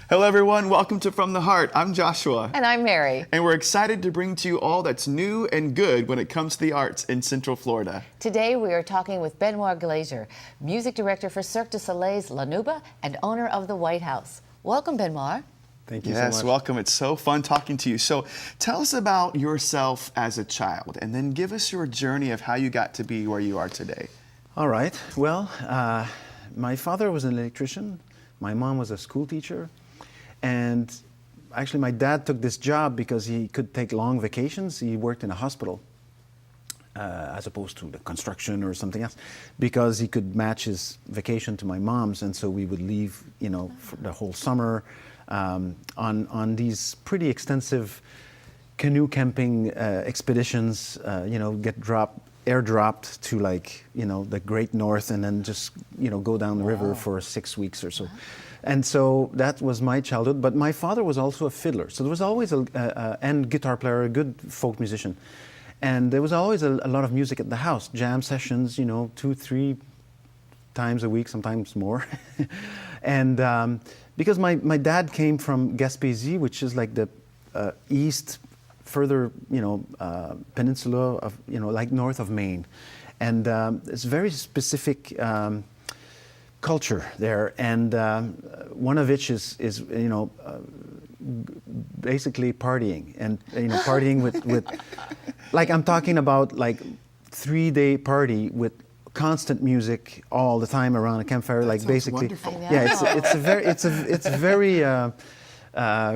Hello everyone, welcome to From the Heart. I'm Joshua. And I'm Mary. And we're excited to bring to you all that's new and good when it comes to the arts in Central Florida. Today we are talking with Benoit Glazer, music director for Cirque du Soleil's La Nouba and owner of the White House. Welcome, Benoit. Thank you so much. Yes, welcome. It's so fun talking to you. So tell us about yourself as a child and then give us your journey of how you got to be where you are today. All right. Well, my father was an electrician. My mom was a school teacher. And actually, my dad took this job because he could take long vacations. He worked in a hospital as opposed to the construction or something else, because he could match his vacation to my mom's. And so we would leave, for the whole summer on these pretty extensive canoe camping expeditions, get airdropped to the Great North and then just, go down the river for 6 weeks or so. And so that was my childhood, but my father was also a fiddler. So there was always and guitar player, a good folk musician. And there was always a lot of music at the house, jam sessions, 2-3 times a week, sometimes more. And because my dad came from Gaspésie, which is like the east, further, peninsula of, like north of Maine. And it's very specific culture there, and one of which is basically partying, and partying with like I'm talking about like 3-day party with constant music all the time around a campfire. That like sounds basically, wonderful. yeah, it's very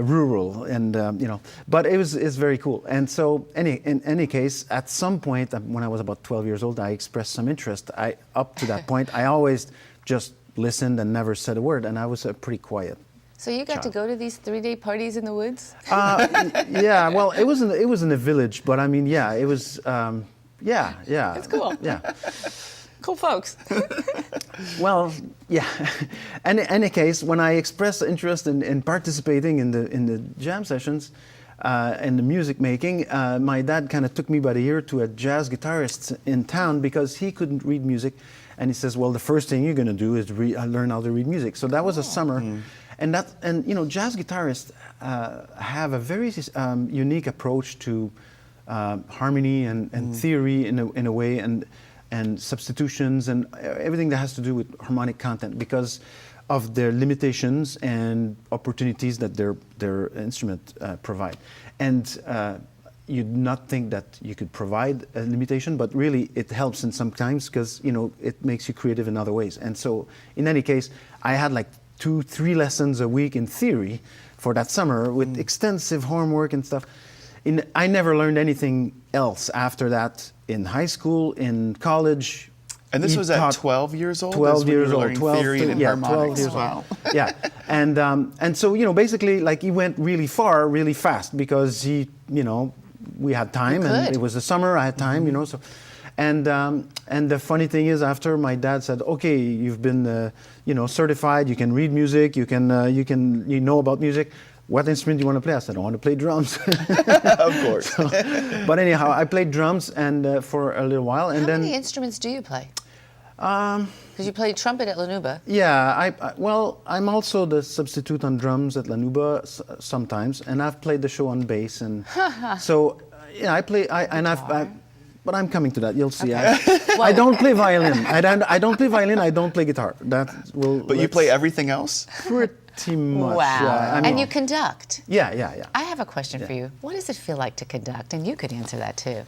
rural, and but it's very cool. And so in any case, at some point when I was about 12 years old, I expressed some interest. Up to that point, I always just listened and never said a word, and I was pretty quiet. So you got to go to these 3-day parties in the woods? Yeah, well, it was in a village, but I mean, yeah, it was, yeah. It's cool. Yeah. Cool folks. Well, yeah. In any case, when I expressed interest in participating in the jam sessions and the music making, my dad kind of took me by the ear to a jazz guitarist in town because he couldn't read music. And he says, well, the first thing you're going to do is learn how to read music. So that was a summer. And jazz guitarists have a very unique approach to harmony and theory in a way, and substitutions and everything that has to do with harmonic content because of their limitations and opportunities that their instrument provide. And you'd not think that you could provide a limitation, but really it helps in some times because it makes you creative in other ways. And so in any case, I had like 2-3 lessons a week in theory for that summer with extensive homework and stuff. I never learned anything else after that in high school, in college. And this was at 12 years old? 12 years old. 12 theory and harmonics. 12 years wow. old. Yeah. And so, basically, like he went really far, really fast because we had time and it was the summer, I had time, so. And the funny thing is, after my dad said, okay, you've been, certified, you can read music, you know about music. What instrument do you want to play? I said, I want to play drums. Of course. But anyhow, I played drums and for a little while. And How many instruments do you play? Because you played trumpet at La Nouba. Yeah, I'm also the substitute on drums at La Nouba sometimes, and I've played the show on bass, and so yeah, I play. But I'm coming to that. You'll see. Okay. I don't play violin. I don't play violin. I don't play guitar. But you play everything else? Pretty much. Wow. Yeah, and you conduct. Yeah. I have a question for you. What does it feel like to conduct? And you could answer that too.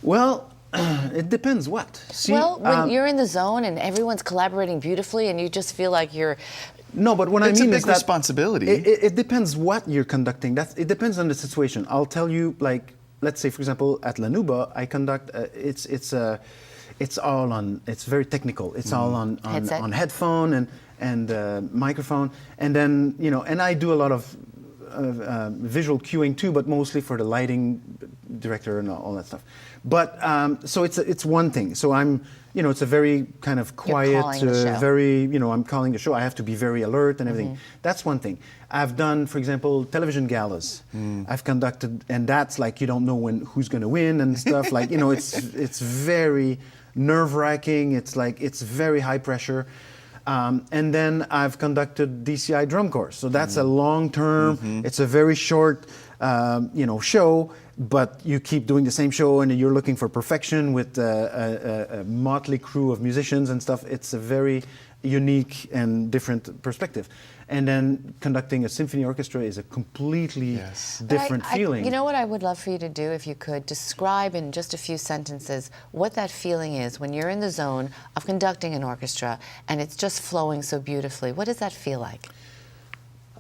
Well, it depends what. See, when you're in the zone and everyone's collaborating beautifully and you just feel like you're... No, but what I mean is that... It's a big responsibility. It depends what you're conducting. It depends on the situation. I'll tell you, like, let's say, for example, at La Nouba, I conduct, it's all on, it's very technical. It's all on headphone and microphone. And then, and I do a lot of visual cueing too, but mostly for the lighting director and all that stuff. But so it's one thing. So I'm, it's a very kind of quiet, very, I'm calling the show. I have to be very alert and everything. That's one thing. I've done, for example, television galas. I've conducted, and that's like you don't know who's going to win and stuff. Like it's very nerve-wracking. It's like it's very high pressure. And then I've conducted DCI drum corps. So that's a long term, it's a very short show, but you keep doing the same show and you're looking for perfection with a motley crew of musicians and stuff. It's a very unique and different perspective. And then conducting a symphony orchestra is a completely different feeling. You know what I would love for you to do, if you could, describe in just a few sentences what that feeling is when you're in the zone of conducting an orchestra and it's just flowing so beautifully. What does that feel like?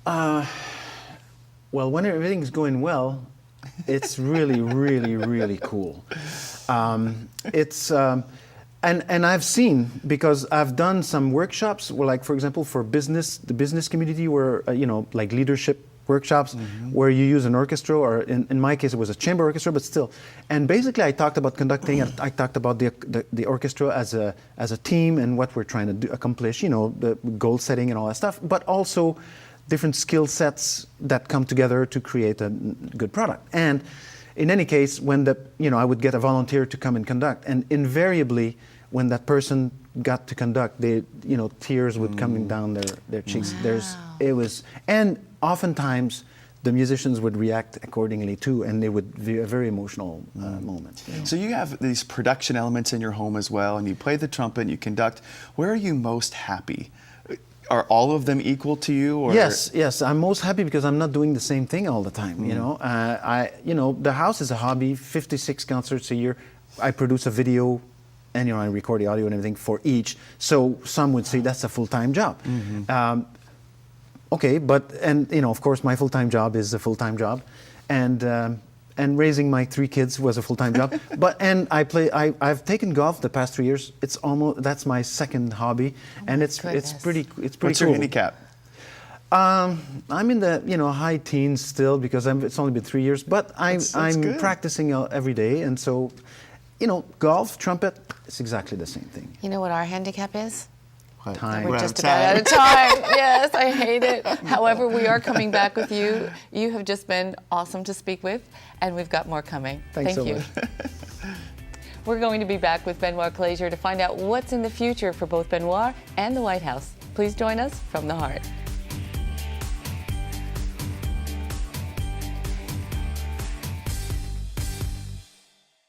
Well, when everything's going well, it's really, really, really cool. And I've seen, because I've done some workshops, where, like, for example, for the business community, where, like leadership workshops, where you use an orchestra, or in my case, it was a chamber orchestra, but still. And basically, I talked about conducting, and I talked about the orchestra as a team and what we're trying to accomplish, the goal setting and all that stuff, but also different skill sets that come together to create a good product. And in any case, when I would get a volunteer to come and conduct, and invariably, when that person got to conduct, tears would coming down their cheeks. Wow. And oftentimes the musicians would react accordingly too, and it would be a very emotional moment. So you have these production elements in your home as well, and you play the trumpet and you conduct. Where are you most happy? Are all of them equal to you? Or? Yes. I'm most happy because I'm not doing the same thing all the time. The house is a hobby. 56 concerts a year. I produce a video, and I record the audio and everything for each. So some would say that's a full-time job. Okay, but of course my full-time job is a full-time job, and raising my 3 kids was a full-time job. I've taken golf the past 3 years. That's my second hobby, and it's pretty What's cool. your handicap? I'm in the high teens still, because it's only been 3 years, but I'm good. practicing every day, and so golf, trumpet, it's exactly the same thing. You know what our handicap is? Time. We're just about out of time. Yes, I hate it. However, we are coming back with you. You have just been awesome to speak with, and we've got more coming. Thanks Thank so you. much. We're going to be back with Benoit Glazier to find out what's in the future for both Benoit and the White House. Please join us from the Heart.